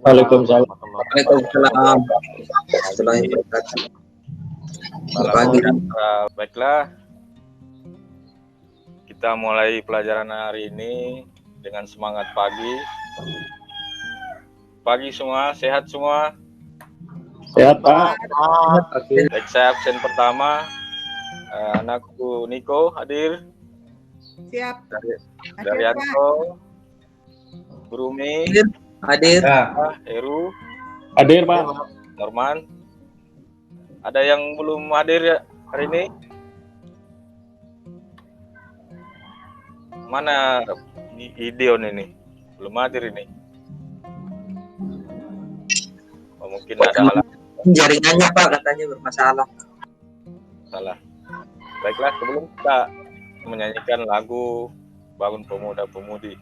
Waalaikumsalam. Waalaikumsalam. Assalamualaikum. Pagi. Baiklah, kita mulai pelajaran hari ini dengan semangat pagi. Pagi semua, sehat semua? Sehat, Pak. Baik, saya absen pertama. Anakku Niko hadir. Siap. Dari Anto, Burumi, Hadir. Heru, Hadir, Pak. Norman. Ada yang belum hadir ya hari ini? Mana Ideon ini? Belum hadir ini. Oh, mungkin ada halangan. Jaringannya Pak katanya bermasalah. Salah. Baiklah, sebelum kita menyanyikan lagu Bangun Pemuda Pemudi.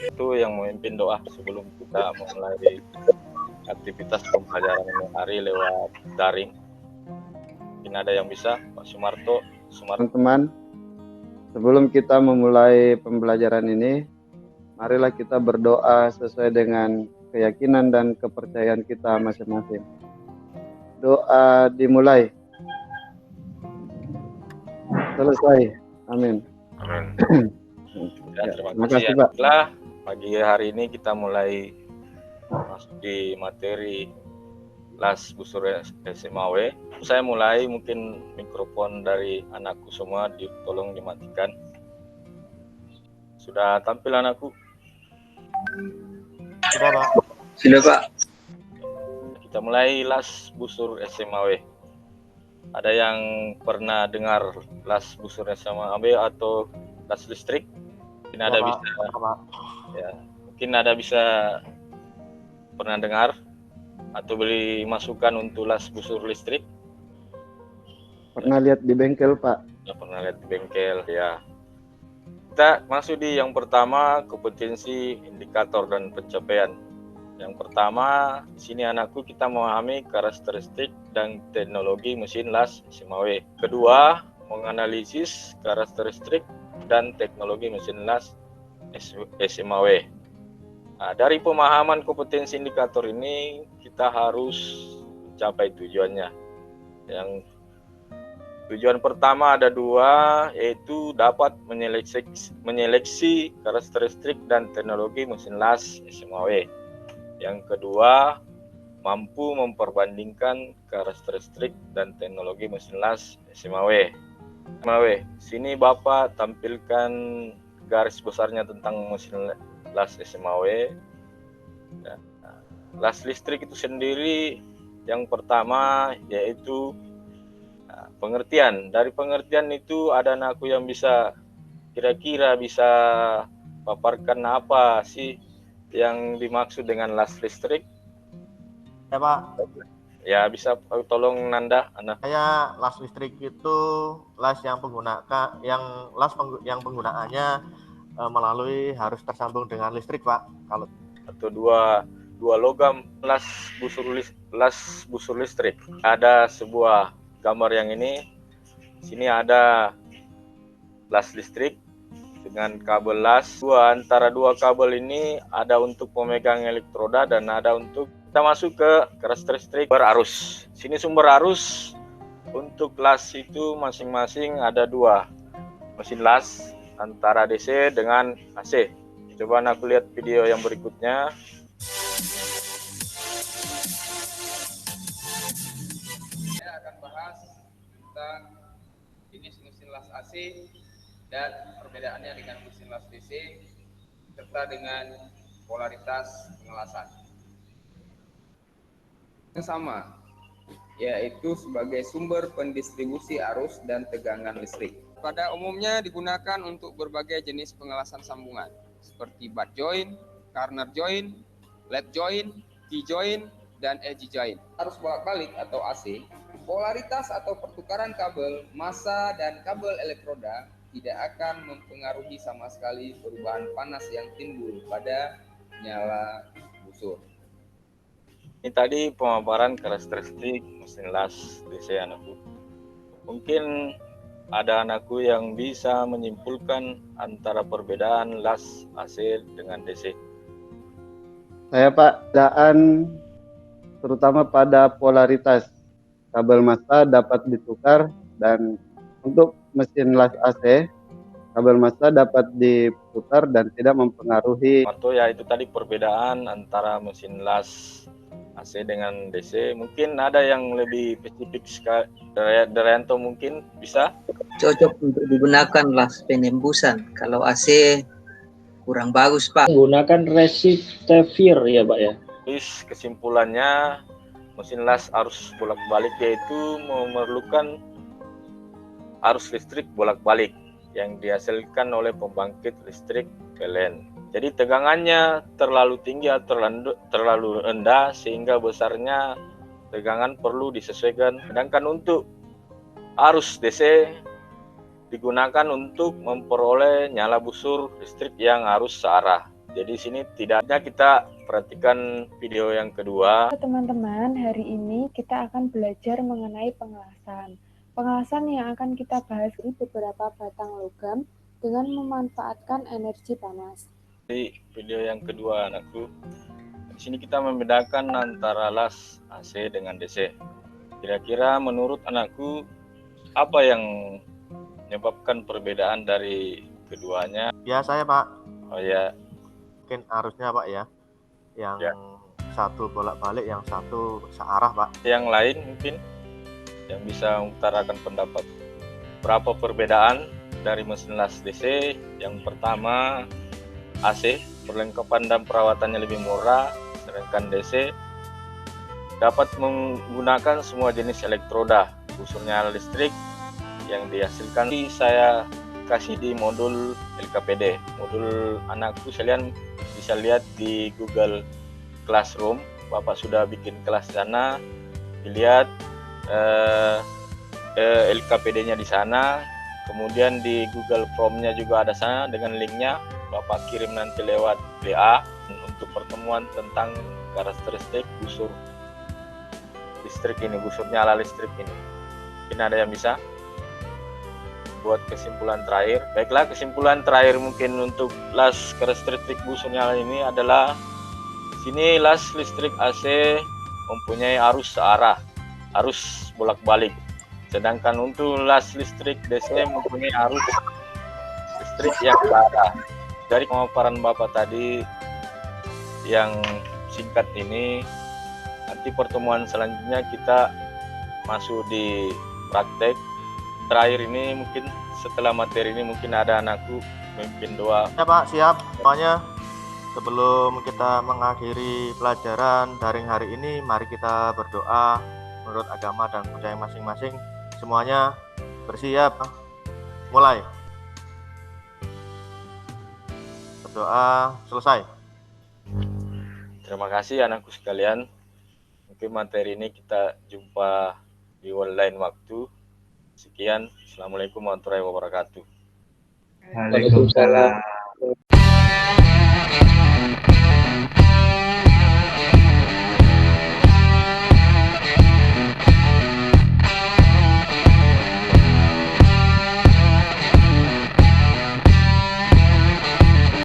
Itu yang memimpin doa sebelum kita memulai aktivitas pembelajaran hari lewat daring. Mungkin ada yang bisa, Pak Sumarto. Teman-teman, sebelum kita memulai pembelajaran ini, marilah kita berdoa sesuai dengan keyakinan dan kepercayaan kita masing-masing. Doa dimulai. Selesai. Amin. Amin. Ya, terima kasih, kasih, Pak. Baiklah, pagi hari ini kita mulai masuk di materi las busur SMAW. Saya mulai, mungkin mikrofon dari anakku semua tolong dimatikan. Sudah tampil anakku? Sudah, Pak. Sudah Pak. Kita mulai las busur SMAW. Ada yang pernah dengar las busur SMAW atau las listrik? Mungkin ada bisa, ya, mungkin ada bisa pernah dengar atau beli masukan untuk las busur listrik? Pernah lihat di bengkel, Pak? Ya, pernah lihat di bengkel, ya. Kita masuk di yang pertama, kompetensi, indikator, dan pencapaian. Yang pertama, di sini anakku kita memahami karakteristik dan teknologi mesin las SMAW. Kedua, menganalisis karakteristik dan teknologi mesin las SMAW. Nah, dari pemahaman kompetensi indikator ini kita harus mencapai tujuannya. Yang tujuan pertama ada dua, yaitu dapat menyeleksi karakteristik dan teknologi mesin las SMAW. Yang kedua, mampu memperbandingkan karakteristik dan teknologi mesin las SMAW. Sini Bapak tampilkan garis besarnya tentang mesin las SMAW. Ya. Las listrik itu sendiri yang pertama yaitu pengertian. Dari pengertian itu ada anakku yang bisa kira-kira bisa paparkan apa sih yang dimaksud dengan las listrik? Ya, Pak. Ya, bisa tolong Nanda, anak. Saya las listrik itu las yang penggunaannya melalui harus tersambung dengan listrik, Pak. Kalau atau dua logam las busur listrik. Ada sebuah gambar yang ini. Sini ada las listrik dengan kabel las. Antara dua kabel ini ada untuk pemegang elektroda dan ada untuk kita masuk ke karakteristik sumber arus. Sini sumber arus untuk las itu masing-masing ada dua mesin las antara DC dengan AC. Coba aku lihat video yang berikutnya. Saya akan bahas tentang jenis mesin las AC dan perbedaannya dengan mesin las DC serta dengan polaritas pengelasan. Yang sama, yaitu sebagai sumber pendistribusi arus dan tegangan listrik. Pada umumnya digunakan untuk berbagai jenis pengelasan sambungan seperti butt joint, corner joint, lap joint, T-joint, dan edge joint. Arus bolak-balik atau AC, polaritas atau pertukaran kabel, massa, dan kabel elektroda tidak akan mempengaruhi sama sekali perubahan panas yang timbul pada nyala busur. Ini tadi pemaparan karakteristik mesin las DC anakku. Mungkin ada anakku yang bisa menyimpulkan antara perbedaan las AC dengan DC. Saya Pak, perbedaan terutama pada polaritas. Kabel massa dapat ditukar dan untuk mesin las AC, kabel massa dapat diputar dan tidak mempengaruhi. Atau ya itu tadi perbedaan antara mesin las AC dengan DC. Mungkin ada yang lebih spesifik sekali. Derianto mungkin bisa? Cocok untuk digunakan las penembusan. Kalau AC kurang bagus, Pak. Menggunakan resistor ya Pak ya. Terus kesimpulannya mesin las arus bolak-balik yaitu memerlukan arus listrik bolak-balik yang dihasilkan oleh pembangkit listrik PLN. Jadi tegangannya terlalu tinggi atau terlalu rendah sehingga besarnya tegangan perlu disesuaikan. Sedangkan untuk arus DC digunakan untuk memperoleh nyala busur listrik yang arus searah. Jadi sini tidaknya kita perhatikan video yang kedua. Teman-teman, hari ini kita akan belajar mengenai pengelasan. Pengelasan yang akan kita bahas ini beberapa batang logam dengan memanfaatkan energi panas. Di video yang kedua anakku, di sini kita membedakan antara las AC dengan DC. Kira-kira menurut anakku apa yang menyebabkan perbedaan dari keduanya? Biasa ya Pak, Oh ya, mungkin arusnya Pak ya, yang Ya. satu bolak-balik, yang satu searah Pak. yang lain mungkin yang bisa mengutarakan pendapat. Berapa perbedaan dari mesin las DC? Yang pertama AC, perlengkapan dan perawatannya lebih murah, sedangkan DC dapat menggunakan semua jenis elektroda, busurnya listrik yang dihasilkan. Saya kasih di modul LKPD. Modul anakku kalian bisa lihat di Google Classroom. Bapak sudah bikin kelas sana, dilihat LKPD-nya di sana. Kemudian di Google Form-nya juga ada sana dengan linknya. Bapak kirim nanti lewat WA untuk pertemuan tentang karakteristik busur listrik ini, busur nyala listrik ini. Mungkin ada yang bisa buat kesimpulan terakhir. Baiklah, kesimpulan terakhir mungkin untuk las karakteristik busur nyala ini adalah sini las listrik AC mempunyai arus searah, arus bolak-balik. Sedangkan untuk las listrik DC mempunyai arus listrik yang searah. Dari pemaparan Bapak tadi yang singkat ini, nanti pertemuan selanjutnya kita masuk di praktek. Terakhir ini mungkin setelah materi ini mungkin ada anakku memimpin doa. Ya Pak, siap. Pokoknya sebelum kita mengakhiri pelajaran daring hari ini, mari kita berdoa menurut agama dan budaya masing-masing. Semuanya bersiap. Mulai. Berdoa selesai. Terima kasih anakku sekalian. Mungkin materi ini kita jumpa di lain waktu. Sekian. Assalamualaikum warahmatullahi wabarakatuh. Waalaikumsalam.